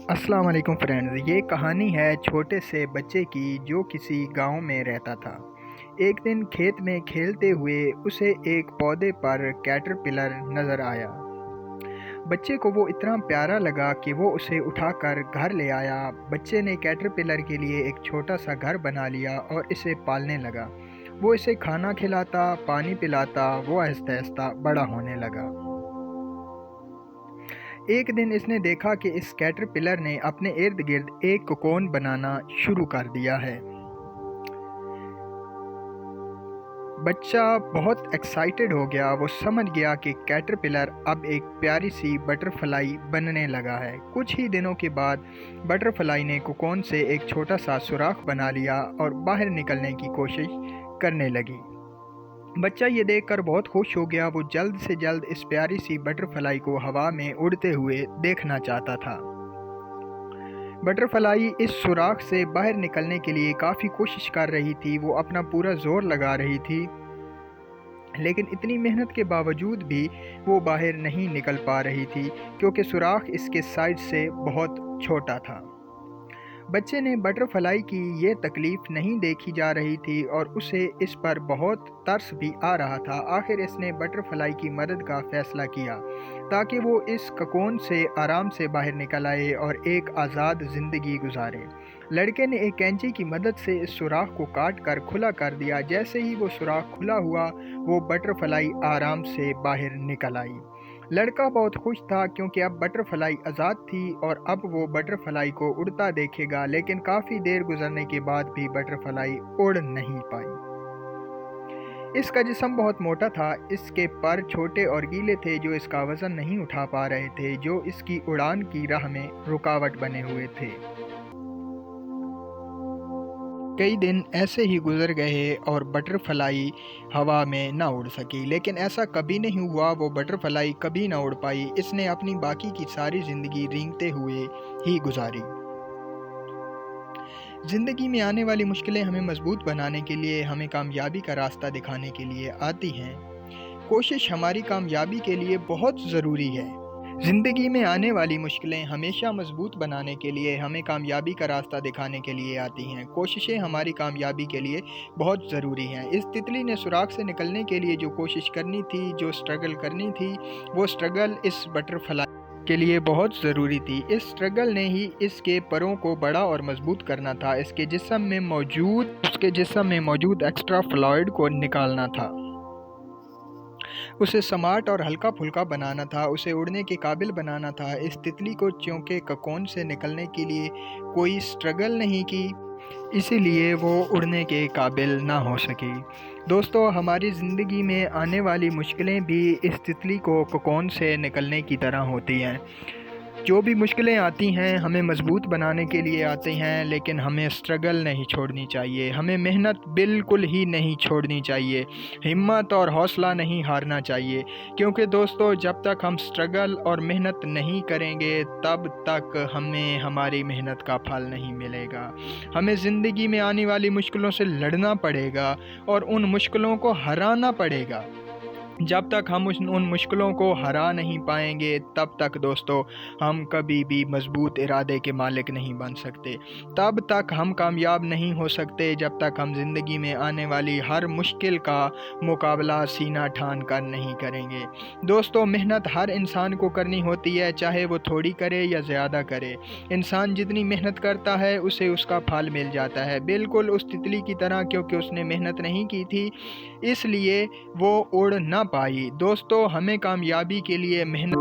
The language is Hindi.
अस्सलाम वालेकुम फ्रेंड्स, ये कहानी है छोटे से बच्चे की जो किसी गांव में रहता था। एक दिन खेत में खेलते हुए उसे एक पौधे पर कैटरपिलर नज़र आया। बच्चे को वो इतना प्यारा लगा कि वो उसे उठाकर घर ले आया। बच्चे ने कैटरपिलर के लिए एक छोटा सा घर बना लिया और इसे पालने लगा। वो इसे खाना खिलाता, पानी पिलाता, वो आहिस्ता आहिस्ता बड़ा होने लगा। एक दिन इसने देखा कि इस कैटरपिलर ने अपने इर्द गिर्द एक कोकोन बनाना शुरू कर दिया है। बच्चा बहुत एक्साइटेड हो गया। वो समझ गया कि कैटरपिलर अब एक प्यारी सी बटरफ्लाई बनने लगा है। कुछ ही दिनों के बाद बटरफ्लाई ने कोकोन से एक छोटा सा सुराख बना लिया और बाहर निकलने की कोशिश करने लगी। बच्चा ये देखकर बहुत खुश हो गया। वो जल्द से जल्द इस प्यारी सी बटरफ्लाई को हवा में उड़ते हुए देखना चाहता था। बटरफ्लाई इस सुराख से बाहर निकलने के लिए काफ़ी कोशिश कर रही थी। वो अपना पूरा जोर लगा रही थी, लेकिन इतनी मेहनत के बावजूद भी वो बाहर नहीं निकल पा रही थी क्योंकि सुराख इसके साइड से बहुत छोटा था। बच्चे ने बटरफ्लाई की ये तकलीफ़ नहीं देखी जा रही थी और उसे इस पर बहुत तरस भी आ रहा था। आखिर इसने बटरफ्लाई की मदद का फ़ैसला किया ताकि वो इस कोकोन से आराम से बाहर निकल आए और एक आज़ाद ज़िंदगी गुजारे। लड़के ने एक कैंची की मदद से इस सुराख को काट कर खुला कर दिया। जैसे ही वो सुराख खुला हुआ, वो बटरफ्लाई आराम से बाहर निकल आई। लड़का बहुत खुश था क्योंकि अब बटरफ्लाई आज़ाद थी और अब वो बटरफ्लाई को उड़ता देखेगा। लेकिन काफ़ी देर गुजरने के बाद भी बटरफ्लाई उड़ नहीं पाई। इसका जिस्म बहुत मोटा था, इसके पर छोटे और गीले थे जो इसका वज़न नहीं उठा पा रहे थे, जो इसकी उड़ान की राह में रुकावट बने हुए थे। कई दिन ऐसे ही गुजर गए और बटरफ्लाई हवा में ना उड़ सकी। लेकिन ऐसा कभी नहीं हुआ, वो बटरफ्लाई कभी ना उड़ पाई। इसने अपनी बाकी की सारी ज़िंदगी रेंगते हुए ही गुजारी। ज़िंदगी में आने वाली मुश्किलें हमें मजबूत बनाने के लिए, हमें कामयाबी का रास्ता दिखाने के लिए आती हैं। कोशिश हमारी कामयाबी के लिए बहुत ज़रूरी है। ज़िंदगी में आने वाली मुश्किलें हमेशा मजबूत बनाने के लिए, हमें कामयाबी का रास्ता दिखाने के लिए आती हैं। कोशिशें हमारी कामयाबी के लिए बहुत ज़रूरी हैं। इस तितली ने सुराख से निकलने के लिए जो कोशिश करनी थी, जो स्ट्रगल करनी थी, वो स्ट्रगल इस बटरफ्लाई के लिए बहुत ज़रूरी थी। इस स्ट्रगल ने ही इसके परों को बड़ा और मजबूत करना था। उसके जिस्म में मौजूद एक्स्ट्रा फ्लूइड को निकालना था। उसे स्मार्ट और हल्का फुल्का बनाना था, उसे उड़ने के काबिल बनाना था। इस तितली को चूंकि कोकोन से निकलने के लिए कोई स्ट्रगल नहीं की, इसीलिए वो उड़ने के काबिल ना हो सकी। दोस्तों, हमारी ज़िंदगी में आने वाली मुश्किलें भी इस तितली को कोकोन से निकलने की तरह होती हैं। जो भी मुश्किलें आती हैं हमें मजबूत बनाने के लिए आती हैं, लेकिन हमें स्ट्रगल नहीं छोड़नी चाहिए, हमें मेहनत बिल्कुल ही नहीं छोड़नी चाहिए, हिम्मत और हौसला नहीं हारना चाहिए। क्योंकि दोस्तों, जब तक हम स्ट्रगल और मेहनत नहीं करेंगे तब तक हमें हमारी मेहनत का फल नहीं मिलेगा। हमें ज़िंदगी में आने वाली मुश्किलों से लड़ना पड़ेगा और उन मुश्किलों को हराना पड़ेगा। जब तक हम उन मुश्किलों को हरा नहीं पाएंगे तब तक दोस्तों हम कभी भी मजबूत इरादे के मालिक नहीं बन सकते। तब तक हम कामयाब नहीं हो सकते जब तक हम ज़िंदगी में आने वाली हर मुश्किल का मुकाबला सीना ठान कर नहीं करेंगे। दोस्तों, मेहनत हर इंसान को करनी होती है, चाहे वो थोड़ी करे या ज़्यादा करे। इंसान जितनी मेहनत करता है उसे उसका फल मिल जाता है, बिल्कुल उस तितली की तरह, क्योंकि उसने मेहनत नहीं की थी इसलिए वो उड़ ना पाई। दोस्तों, हमें कामयाबी के लिए मेहनत